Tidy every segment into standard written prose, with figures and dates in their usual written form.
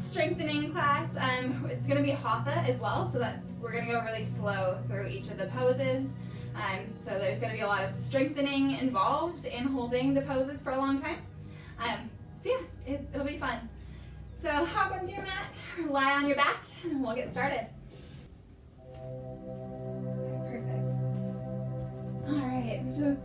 strengthening class. It's going to be Hatha as well, so we're going to go really slow through each of the poses. So there's going to be a lot of strengthening involved in holding the poses for a long time. Yeah, it'll be fun. So hop onto your mat, lie on your back, and we'll get started. Perfect. All right, so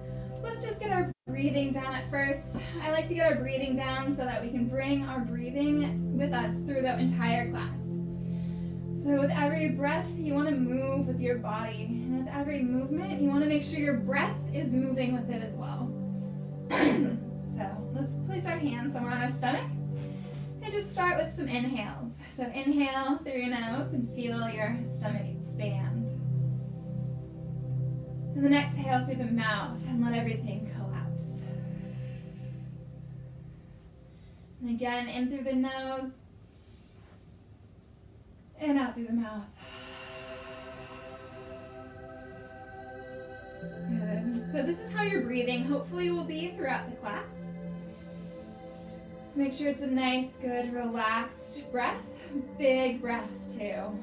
let's just get our breathing down at first. I like to get our breathing down so that we can bring our breathing with us through the entire class. So with every breath, you want to move with your body. And with every movement, you want to make sure your breath is moving with it as well. So let's place our hands somewhere on our stomach. And just start with some inhales. So inhale through your nose and feel your stomach expand. And then exhale through the mouth and let everything collapse. And again, in through the nose and out through the mouth. Good. So this is how your breathing hopefully will be throughout the class. So make sure it's a nice, good, relaxed breath. Big breath too.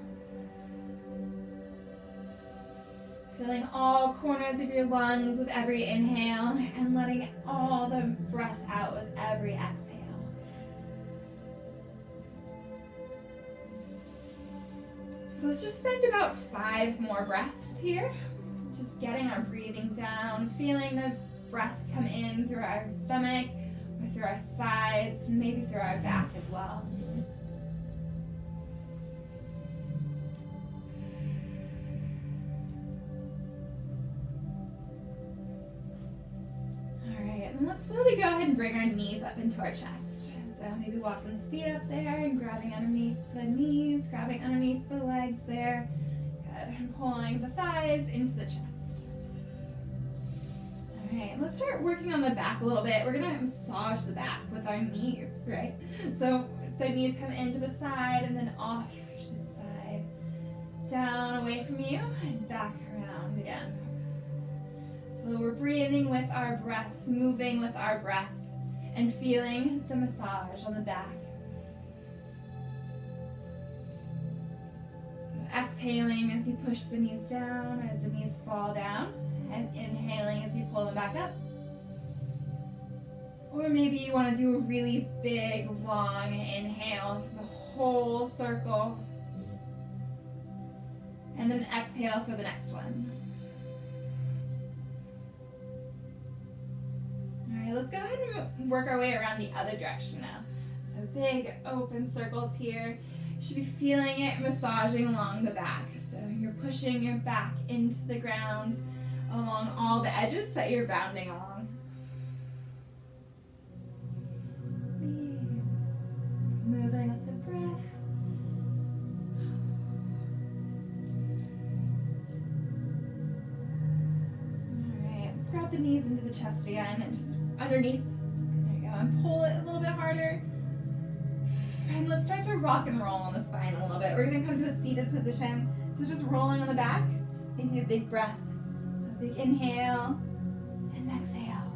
Filling all corners of your lungs with every inhale and letting all the breath out with every exhale. So let's just spend about 5 more breaths here. Just getting our breathing down, feeling the breath come in through our stomach, or through our sides, and maybe through our back as well. All right, and then let's slowly go ahead and bring our knees up into our chest. So maybe walking the feet up there and grabbing underneath the knees, grabbing underneath the legs there. Good, and pulling the thighs into the chest. All right, let's start working on the back a little bit. We're gonna massage the back with our knees, right? So the knees come into the side and then off to the side, down away from you and back around again. So we're breathing with our breath, moving with our breath, and feeling the massage on the back. So exhaling as you push the knees down, as the knees fall down. And inhaling as you pull them back up. Or maybe you want to do a really big, long inhale for the whole circle. And then exhale for the next one. All right, let's go ahead and work our way around the other direction now. So big, open circles here. You should be feeling it massaging along the back. So you're pushing your back into the ground, along all the edges that you're bounding along. Moving with the breath. All right, let's grab the knees into the chest again and just underneath. There you go, and pull it a little bit harder. And let's start to rock and roll on the spine a little bit. We're gonna come to a seated position. So just rolling on the back, taking a big breath. Big inhale and exhale.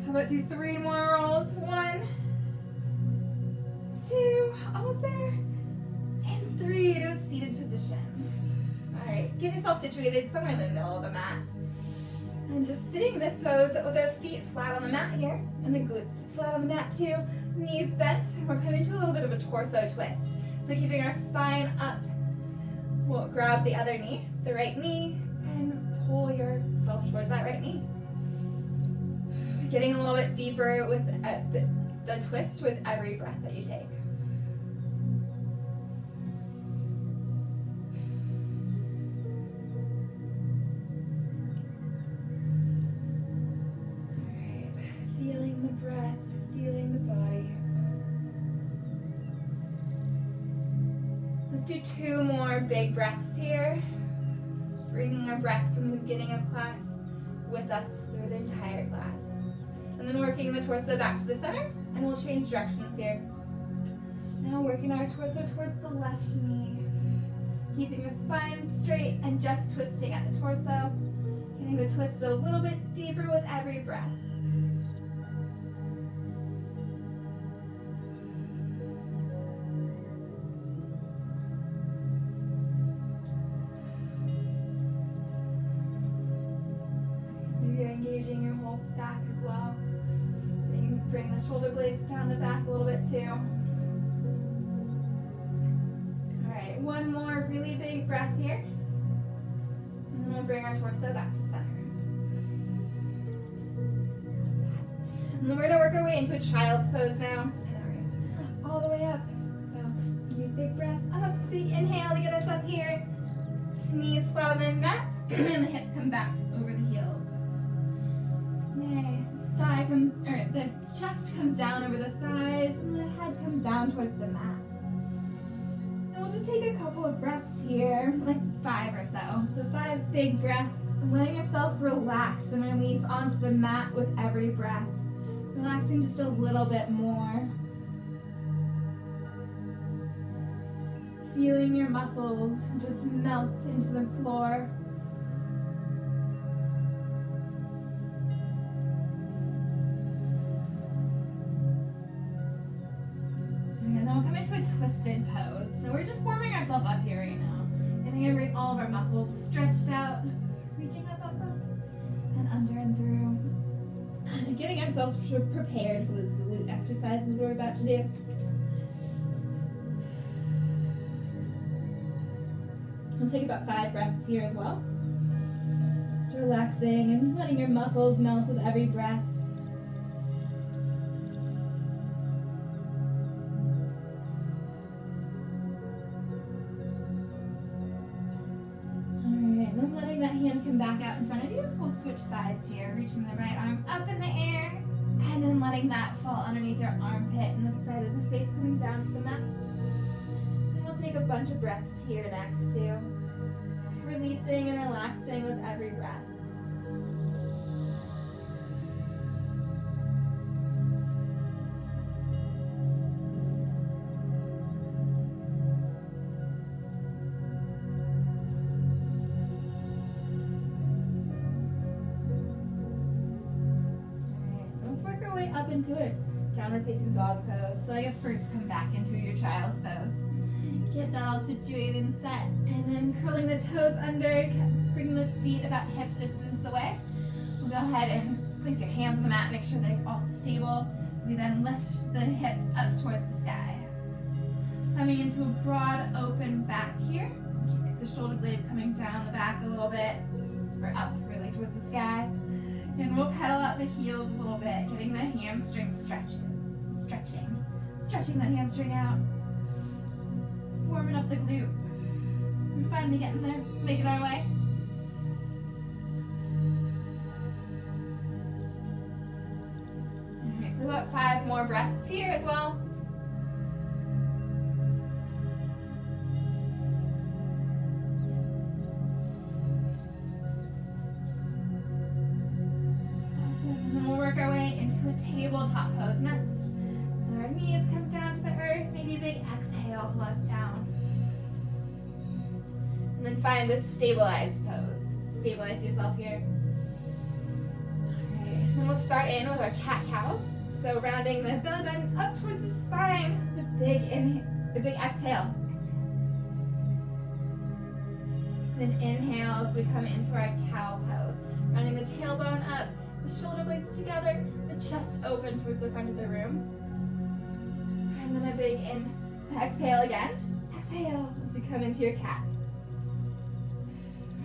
How about do 3 more rolls? 1, 2, almost there. And 3 to a seated position. All right, get yourself situated somewhere in the middle of the mat. And just sitting in this pose with the feet flat on the mat here, and the glutes flat on the mat too, knees bent. We're coming to a little bit of a torso twist. So keeping our spine up. We'll grab the other knee, the right knee, and pull yourself towards that right knee. Getting a little bit deeper with the twist with every breath that you take. All right, feeling the breath, feeling the body. Let's do 2 more big breaths here. Bringing our breath from the beginning of class with us through the entire class. And then working the torso back to the center, and we'll change directions here. Now working our torso towards the left knee. Keeping the spine straight and just twisting at the torso. Getting the twist a little bit deeper with every breath. shoulder blades down the back a little bit too. All right, one more really big breath here. And then we'll bring our torso back to center. And then we're gonna work our way into a child's pose now. And we're gonna all the way up. So, big breath up, big inhale to get us up here. Knees flat on the mat, and the hips come back over the heels. Yay. The chest comes down over the thighs, and the head comes down towards the mat. And we'll just take a couple of breaths here, like 5 or so. So 5 big breaths, letting yourself relax and release onto the mat with every breath. Relaxing just a little bit more. Feeling your muscles just melt into the floor. And then we'll come into a twisted pose. So we're just warming ourselves up here right now. Getting all of our muscles stretched out, reaching up, and under and through. Getting ourselves prepared for those glute exercises we're about to do. We'll take about 5 breaths here as well. Just relaxing and letting your muscles melt with every breath. Alright, and then letting that hand come back out in front of you. We'll switch sides here, reaching the right arm up in the air, and then letting that fall underneath your armpit and the side of the face coming down to the mat. Take a bunch of breaths here next too. Releasing and relaxing with every breath. Alright, let's work our way up into it. Downward facing dog pose. So I guess first come back into your child's pose. Get that all situated and set, and then curling the toes under, bringing the feet about hip distance away. We'll go ahead and place your hands on the mat, make sure they're all stable. So we then lift the hips up towards the sky. Coming into a broad open back here. Keep the shoulder blades coming down the back a little bit, or up really towards the sky. And we'll pedal out the heels a little bit, getting the hamstring stretching the hamstring out. Warming up the glute. We're finally getting there, making our way. Alright, so about 5 more breaths here as well. Awesome. And then we'll work our way into a tabletop pose next. So our knees come down to the earth, maybe a big exhale to let us down. And then find a stabilized pose. Stabilize yourself here. Alright, then we'll start in with our cat-cows. So rounding the belly button up towards the spine. The big exhale. Then inhale as we come into our cow pose. Rounding the tailbone up, the shoulder blades together, the chest open towards the front of the room. And then a big exhale again. Exhale as you come into your cat.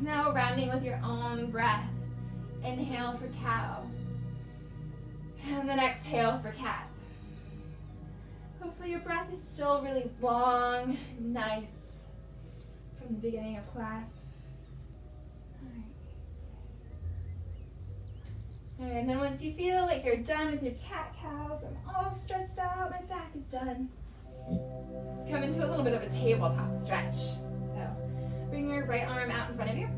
Now rounding with your own breath. Inhale for cow. And then exhale for cat. Hopefully your breath is still really long, nice from the beginning of class. Alright, and then once you feel like you're done with your cat-cows, I'm all stretched out, my back is done. Let's come into a little bit of a tabletop stretch. So bring your right arm out in front of you,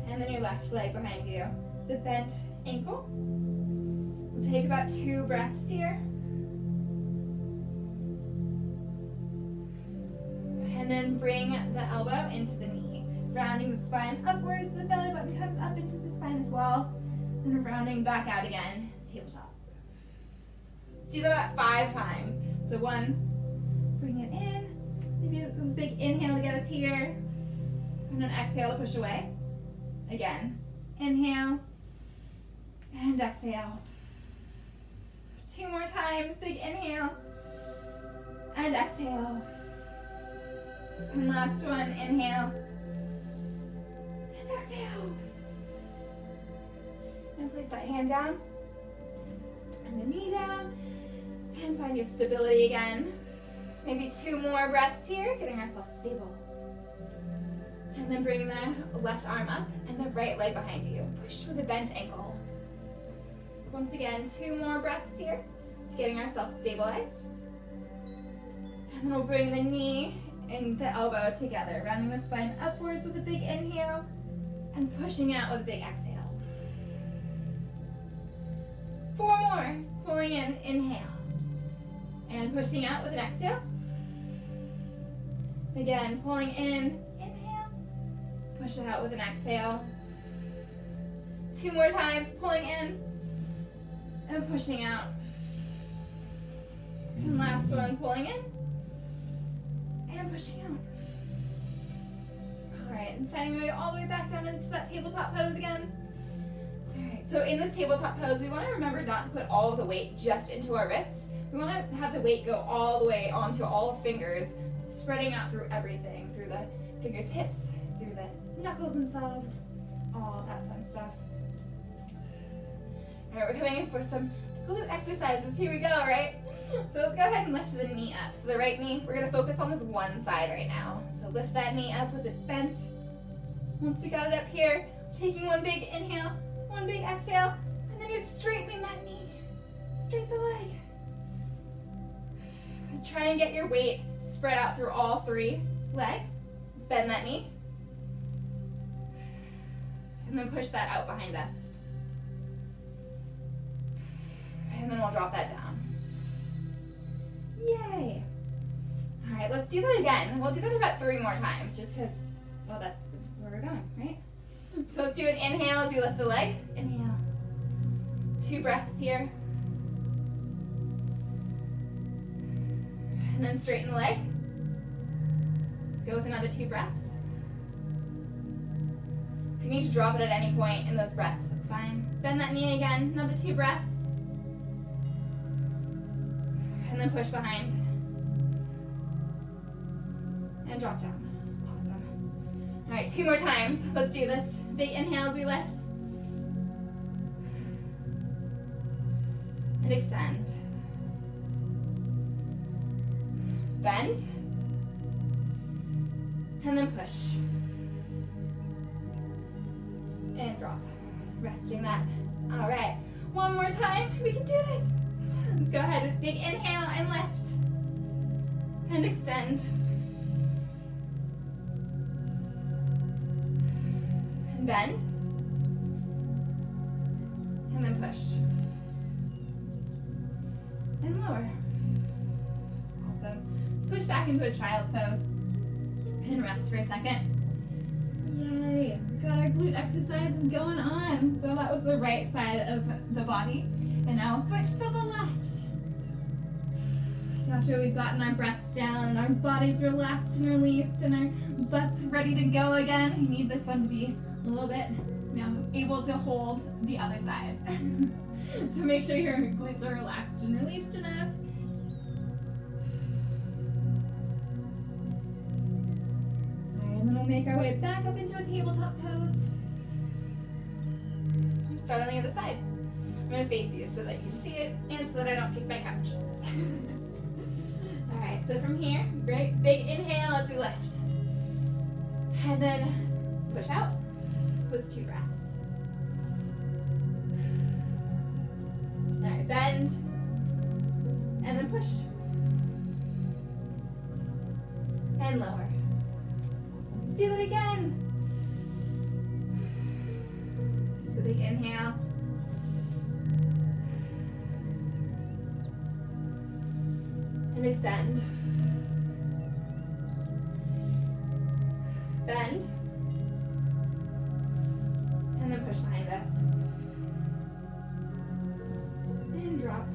and then your left leg behind you. The bent ankle. We'll take about 2 breaths here. And then bring the elbow into the knee. Rounding the spine upwards, the belly button comes up into the spine as well. And rounding back out again, tabletop. Let's do that about 5 times. So 1, bring it in. Maybe a big inhale to get us here. And then exhale to push away. Again, inhale and exhale. 2 more times. Big inhale. And exhale. And last one, inhale. And exhale. And place that hand down. And the knee down. And find your stability again. Maybe 2 more breaths here, getting ourselves stable. And then bring the left arm up and the right leg behind you. Push with a bent ankle. Once again, 2 more breaths here, just getting ourselves stabilized. And then we'll bring the knee and the elbow together, rounding the spine upwards with a big inhale and pushing out with a big exhale. 4 more, pulling in, inhale. And pushing out with an exhale. Again, pulling in, inhale. Push it out with an exhale. 2 more times, pulling in and pushing out. And last one, pulling in and pushing out. All right, and finding my way all the way back down into that tabletop pose again. All right, so in this tabletop pose, we want to remember not to put all of the weight just into our wrist. We want to have the weight go all the way onto all fingers, spreading out through everything, through the fingertips, through the knuckles themselves, all that fun stuff. All right, we're coming in for some glute exercises. Here we go, right? So let's go ahead and lift the knee up. So the right knee, we're going to focus on this one side right now. So lift that knee up with it bent. Once we got it up here, taking one big inhale, one big exhale, and then you're straightening that knee. Straighten the leg. Try and get your weight spread out through all 3 legs. Let's bend that knee. And then push that out behind us. And then we'll drop that down. Yay! All right, let's do that again. We'll do that about 3 more times, just because, well, that's where we're going, right? So let's do an inhale as you lift the leg. Inhale. 2 breaths here. And then straighten the leg. Let's go with another 2 breaths. If you need to drop it at any point in those breaths, that's fine. Bend that knee again, another 2 breaths. And then push behind. And drop down. Awesome. All right, 2 more times. Let's do this. Big inhale as we lift. And extend. Bend. And then push. And drop. Resting that. All right. 1 more time. We can do this. Let's go ahead with big inhale and lift. And extend. And bend. And then push. And lower. Awesome. Let's push back into a child's pose. And rest for a second. Yay! We got our glute exercises going on. So that was the right side of the body. And now we'll switch to the left. So after we've gotten our breaths down and our bodies relaxed and released and our butts ready to go again, we need this one to be a little bit, able to hold the other side. So make sure your glutes are relaxed and released enough. Alright, and then we'll make our way back up into a tabletop pose. And start on the other side. I'm going to face you so that you can see it and so that I don't kick my couch. Alright, so from here, great big inhale as we lift. And then push out with 2 breaths. Alright, bend. And then push. And lower. Let's do it again. So big inhale. And extend. Bend. And then push behind us. And drop.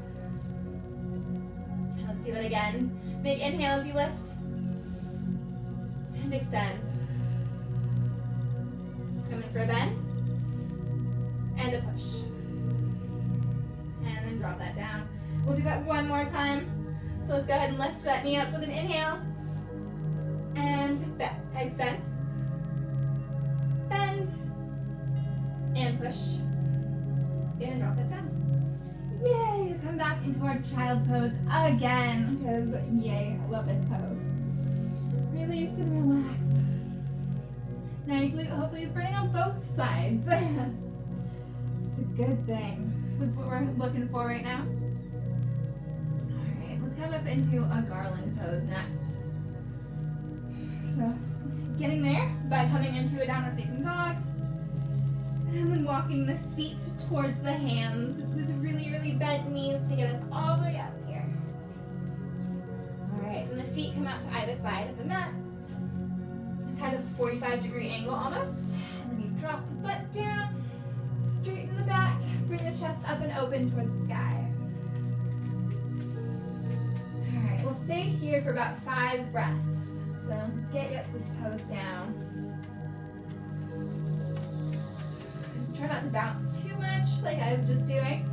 And let's do that again. Big inhale as you lift. And extend. Let's come in for a bend. And a push. And then drop that down. We'll do that one more time. So let's go ahead and lift that knee up with an inhale. And extend. Bend. And push. And drop that down. Yay! Come back into our child's pose again. Because yay, I love this pose. Release and relax. Now your glute hopefully is burning on both sides. Just a good thing. That's what we're looking for right now. Alright, let's come up into a garland pose next. So getting there by coming into a downward facing dog. And then walking the feet towards the hands with really, really bent knees to get us all the way up here. Alright, and the feet come out to either side of the mat. Kind of a 45-degree angle almost. And then you drop the butt down, straighten the back, bring the chest up and open towards the sky. Alright, we'll stay here for about 5 breaths. So let's get this pose down. Try not to bounce too much like I was just doing.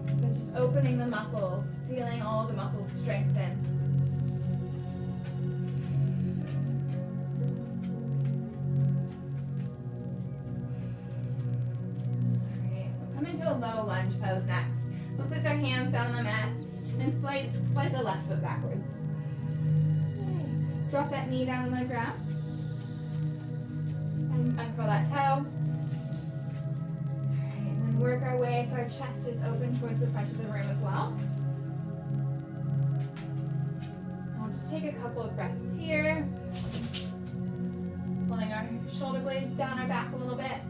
But just opening the muscles, feeling all the muscles strengthen. Alright, we'll come into a low lunge pose next. So we'll place our hands down on the mat and slide the left foot backwards. Yay. Drop that knee down on the ground. Uncurl that toe. Alright, and then work our way so our chest is open towards the front of the room as well. I'll just take a couple of breaths here. Pulling our shoulder blades down our back a little bit.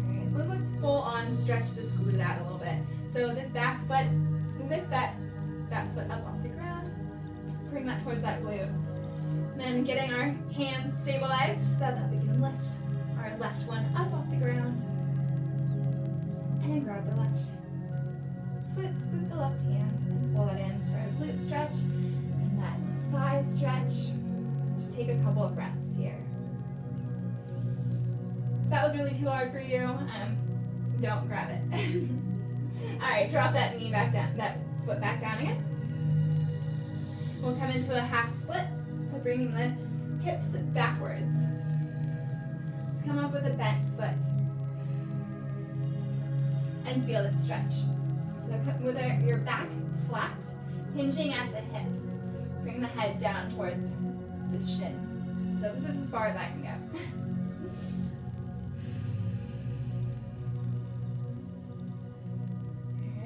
Alright, let's full on stretch this glute out a little bit. So this back foot, with that foot up off the ground, bring that towards that glute. And then getting our hands stabilized so that we can lift our left one up off the ground. And grab the left foot with the left hand and pull it in for a glute stretch and that thigh stretch. Just take a couple of breaths here. If that was really too hard for you, don't grab it. Alright, drop that knee back down, that foot back down again. We'll come into a half split, so bringing the hips backwards. Let's come up with a bent foot and feel the stretch. So with your back flat, hinging at the hips, bring the head down towards the shin. So this is as far as I can go.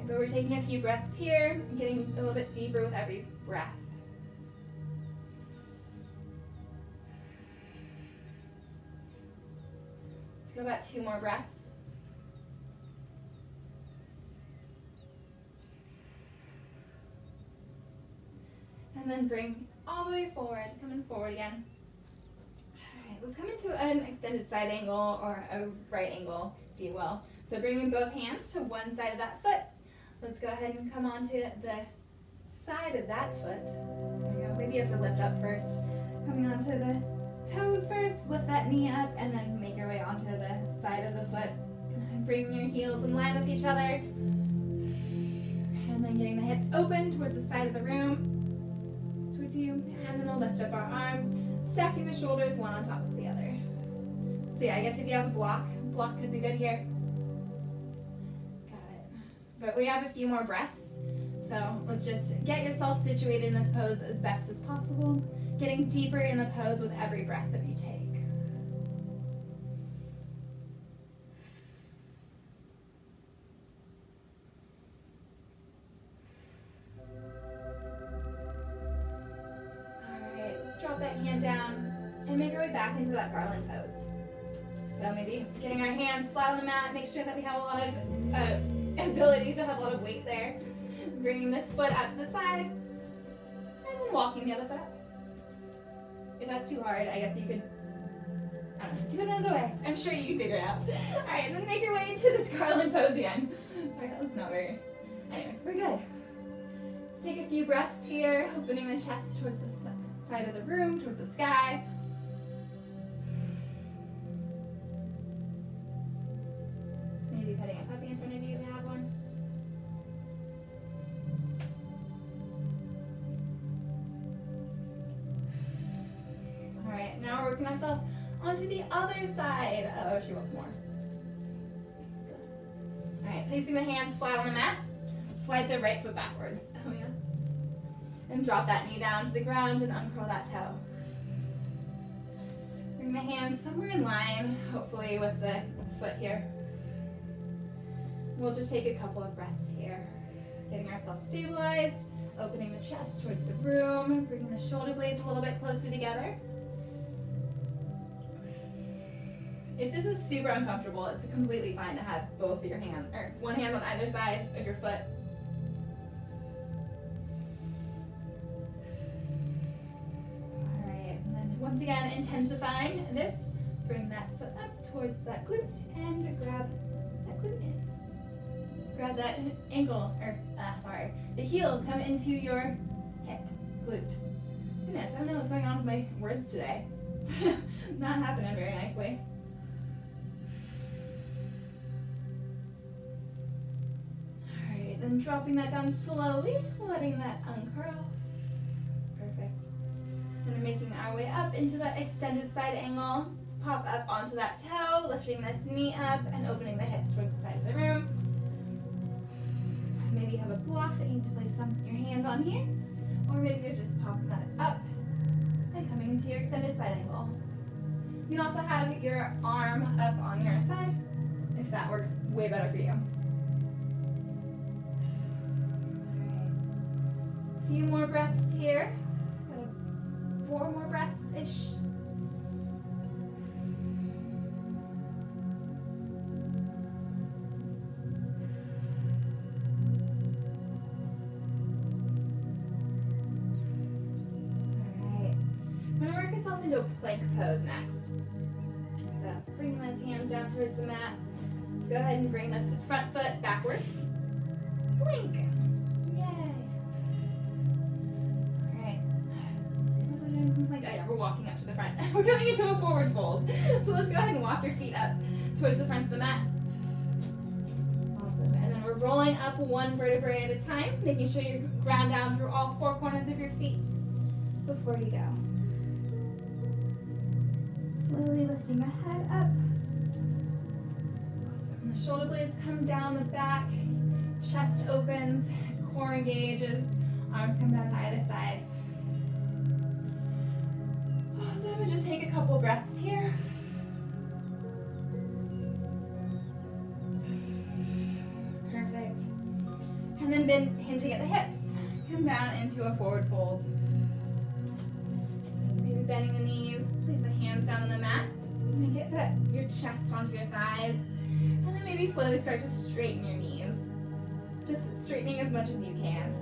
But we're taking a few breaths here, getting a little bit deeper with every breath. Let's go about 2 more breaths. And then bring all the way forward, coming forward again. Alright, let's come into an extended side angle or a right angle, if you will. So bringing both hands to one side of that foot. Let's go ahead and come onto the side of that foot. There we go. Maybe you have to lift up first. Coming onto the toes first, lift that knee up, and then make your way onto the side of the foot. Bringing your heels in line with each other. And then getting the hips open towards the side of the room. Towards you. And then we'll lift up our arms, stacking the shoulders one on top of the other. So yeah, I guess if you have a block could be good here. But we have a few more breaths, so let's just get yourself situated in this pose as best as possible, getting deeper in the pose with every breath that you take. Alright, let's drop that hand down and make our way back into that garland pose. So maybe getting our hands flat on the mat, make sure that we have a lot of ability to have a lot of weight there. Bringing this foot out to the side, and then walking the other foot up. If that's too hard, I guess you could, I don't know, do it another way. I'm sure you can figure it out. Alright, then make your way into this garland pose again. Sorry, that was not very, anyways, we're good. Let's take a few breaths here, opening the chest towards the side of the room, towards the sky. the other side. Oh, she wants more. All right, placing the hands flat on the mat. Slide the right foot backwards. Oh yeah. And drop that knee down to the ground and uncurl that toe. Bring the hands somewhere in line, hopefully with the foot here. We'll just take a couple of breaths here. Getting ourselves stabilized, opening the chest towards the room, bringing the shoulder blades a little bit closer together. If this is super uncomfortable, it's completely fine to have both of your hands, or one hand on either side of your foot. All right, and then once again, intensifying this, bring that foot up towards that glute and grab that glute in. Grab that ankle, or the heel come into your hip, glute. Goodness, I don't know what's going on with my words today. Not happening very nicely. Alright, then dropping that down slowly, letting that uncurl. Perfect. And making our way up into that extended side angle. Pop up onto that toe, lifting this knee up and opening the hips towards the side of the room. Maybe you have a block that you need to place your hand on here, or maybe you're just popping that up and coming into your extended side angle. You can also have your arm up on your thigh, if that works way better for you. Alright, a few more breaths here, 4 more breaths-ish. Into a plank pose next. So bring those hands down towards the mat. Let's go ahead and bring this front foot backwards. Plank. Yay. Alright. Like, oh yeah, we're walking up to the front. We're coming into a forward fold. So let's go ahead and walk your feet up towards the front of the mat. Awesome. And then we're rolling up one vertebrae at a time, making sure you ground down through all 4 corners of your feet before you go. Slowly lifting the head up. Awesome. The shoulder blades come down the back, chest opens, core engages, arms come down to either side. So I'm going to just take a couple breaths here. Perfect. And then bend, hinging at the hips. Come down into a forward fold. So maybe bending the knees. Place the hands down on the mat. And get your chest onto your thighs. And then maybe slowly start to straighten your knees. Just straightening as much as you can.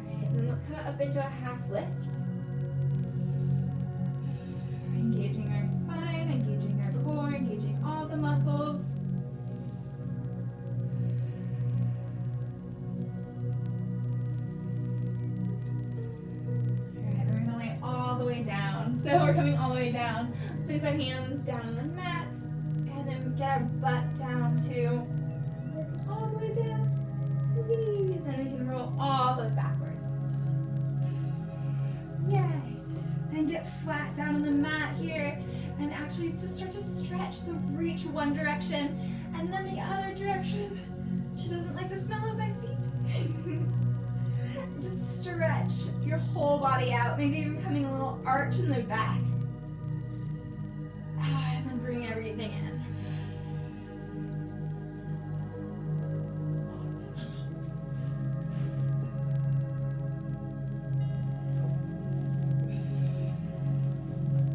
Alright, and then let's come up into a half lift. Engaging our spine, engaging our core, engaging all the muscles. So we're coming all the way down. Let's place our hands down on the mat and then get our butt down to all the way down. And then we can roll all the way backwards. Yay! And get flat down on the mat here and actually just start to stretch. So reach one direction and then the other direction. She doesn't like the smell of my feet. Just stretch your whole body out, maybe even coming a little arch in the back. And then bring everything in.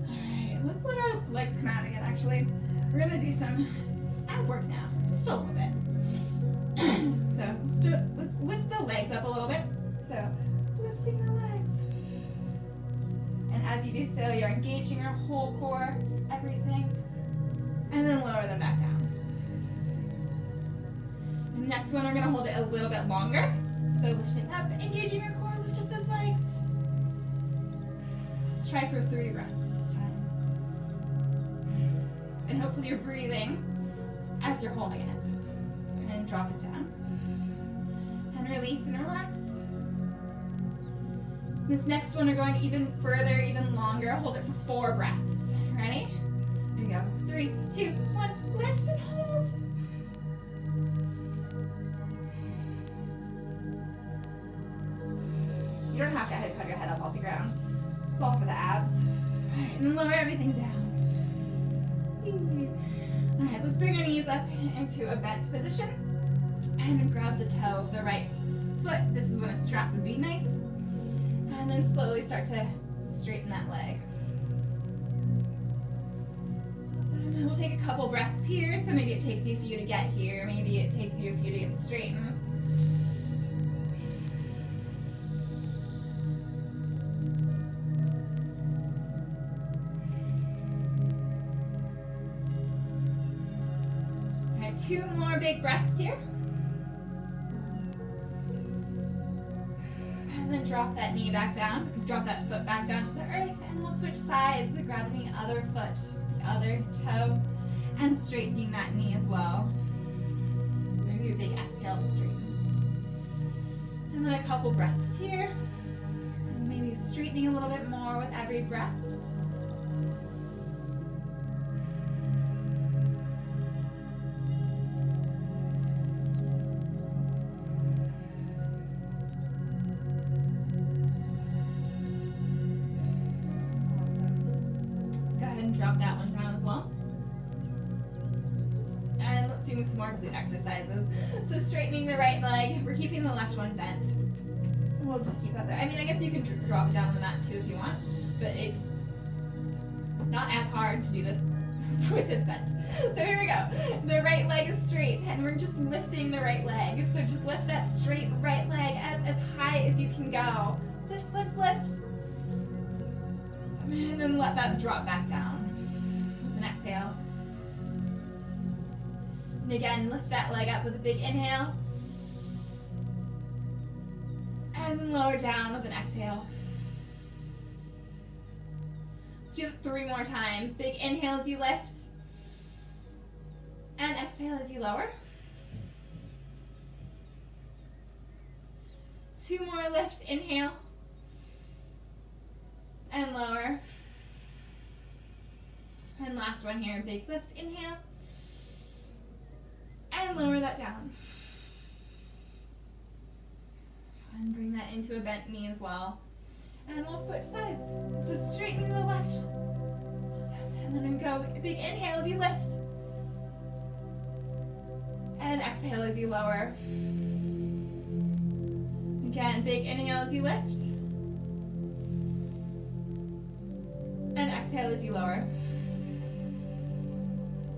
Alright, let's let our legs come out again, actually. We're going to do some ab work now, just a little bit. So let's lift the legs up a little bit. So, lifting the legs. And as you do so, you're engaging your whole core, everything. And then lower them back down. The next one, we're going to hold it a little bit longer. So lifting up, engaging your core, lift up those legs. Let's try for 3 breaths this time. And hopefully you're breathing as you're holding it. And drop it down. And release and relax. This next one, we're going even further, even longer. Hold it for 4 breaths. Ready? Here we go. 3, 2, 1. Lift and hold. You don't have to put your head up off the ground. It's all for the abs. Alright, and then lower everything down. Alright, let's bring our knees up into a bent position. And grab the toe of the right foot. This is when a strap would be nice. And then slowly start to straighten that leg. Awesome. We'll take a couple breaths here. So maybe it takes you a few to get here. Maybe it takes you a few to get straightened. All right, 2 more big breaths here. And then drop that knee back down, drop that foot back down to the earth, and we'll switch sides, grabbing the other foot, the other toe, and straightening that knee as well. Maybe a big exhale to straighten. And then a couple breaths here, and maybe straightening a little bit more with every breath. Drop that one down as well. And let's do some more glute exercises. So straightening the right leg. We're keeping the left one bent. We'll just keep that there. I mean, I guess you can drop it down on the mat too if you want, but it's not as hard to do this with this bent. So here we go. The right leg is straight, and we're just lifting the right leg. So just lift that straight right leg as high as you can go. Lift, lift, lift. And then let that drop back down. And exhale. And again, lift that leg up with a big inhale. And then lower down with an exhale. Let's do it 3 more times. Big inhale as you lift. And exhale as you lower. 2 more lift, inhale. And lower. And last one here, big lift, inhale. And lower that down. And bring that into a bent knee as well. And we'll switch sides. So straightening the left. Awesome. And then we go, big inhale as you lift. And exhale as you lower. Again, big inhale as you lift. And exhale as you lower.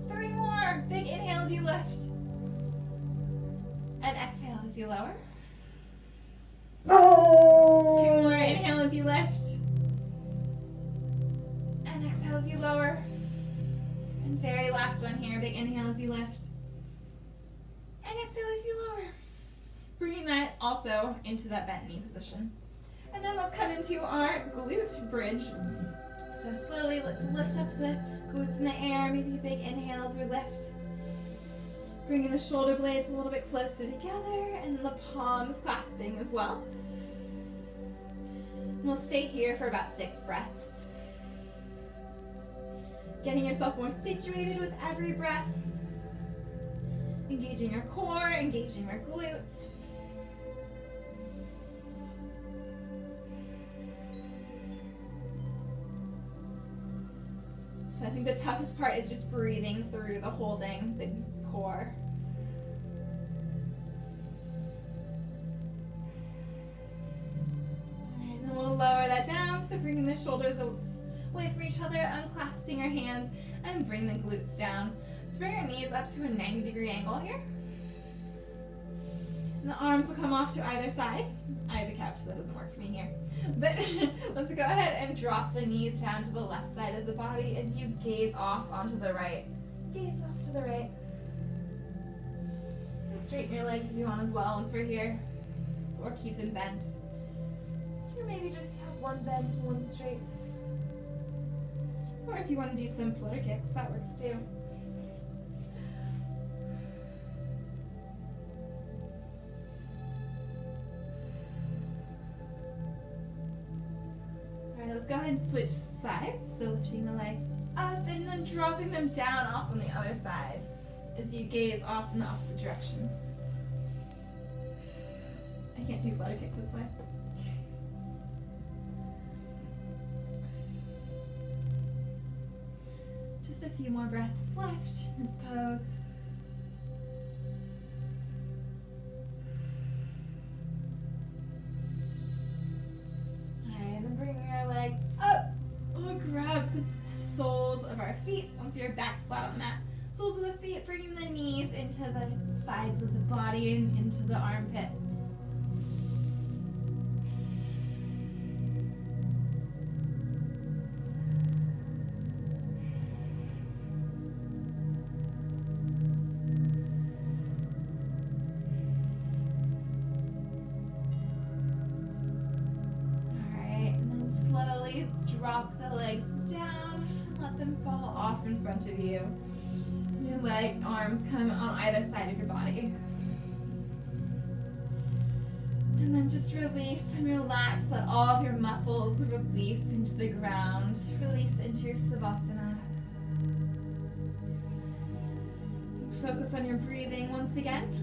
3 more. Big inhale as you lift. And exhale as you lower. 2 more. Inhale as you lift. And exhale as you lower. And very last one here. Big inhale as you lift. And exhale as you lower. Bringing that also into that bent knee position. And then let's come into our glute bridge. So slowly, let's lift up the glutes in the air. Maybe a big inhale as we lift. Bringing the shoulder blades a little bit closer together and the palms clasping as well. And we'll stay here for about 6 breaths. Getting yourself more situated with every breath. Engaging your core, engaging your glutes. So I think the toughest part is just breathing through the holding, the core. Alright, and then we'll lower that down, so bringing the shoulders away from each other, unclasping our hands, and bring the glutes down. Let's bring our knees up to a 90-degree angle here. And the arms will come off to either side. I have a couch, so that doesn't work for me here. But let's go ahead and drop the knees down to the left side of the body as you gaze off onto the right. Gaze off to the right. And straighten your legs if you want as well once we're here. Or keep them bent. Or maybe just have one bent and one straight. Or if you want to do some flutter kicks, that works too. let's go ahead and switch sides. So lifting the legs up and then dropping them down off on the other side as you gaze off in the opposite direction. I can't do flutter kicks this way. Just a few more breaths left in this pose. Alright, and then bringing our legs up. We'll grab the soles of our feet once your back's flat on the mat. Soles of the feet, bringing the knees into the sides of the body and into the armpits. Drop the legs down and let them fall off in front of you. Your arms come on either side of your body. And then just release and relax. Let all of your muscles release into the ground. Release into your Savasana. Focus on your breathing once again.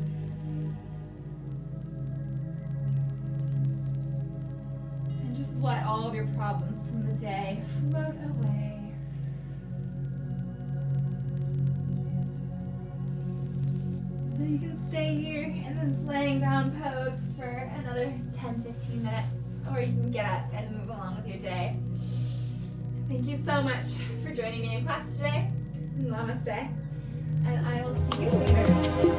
Just let all of your problems from the day float away. So you can stay here in this laying down pose for another 10-15 minutes, or you can get up and move along with your day. Thank you so much for joining me in class today. Namaste. And I will see you later.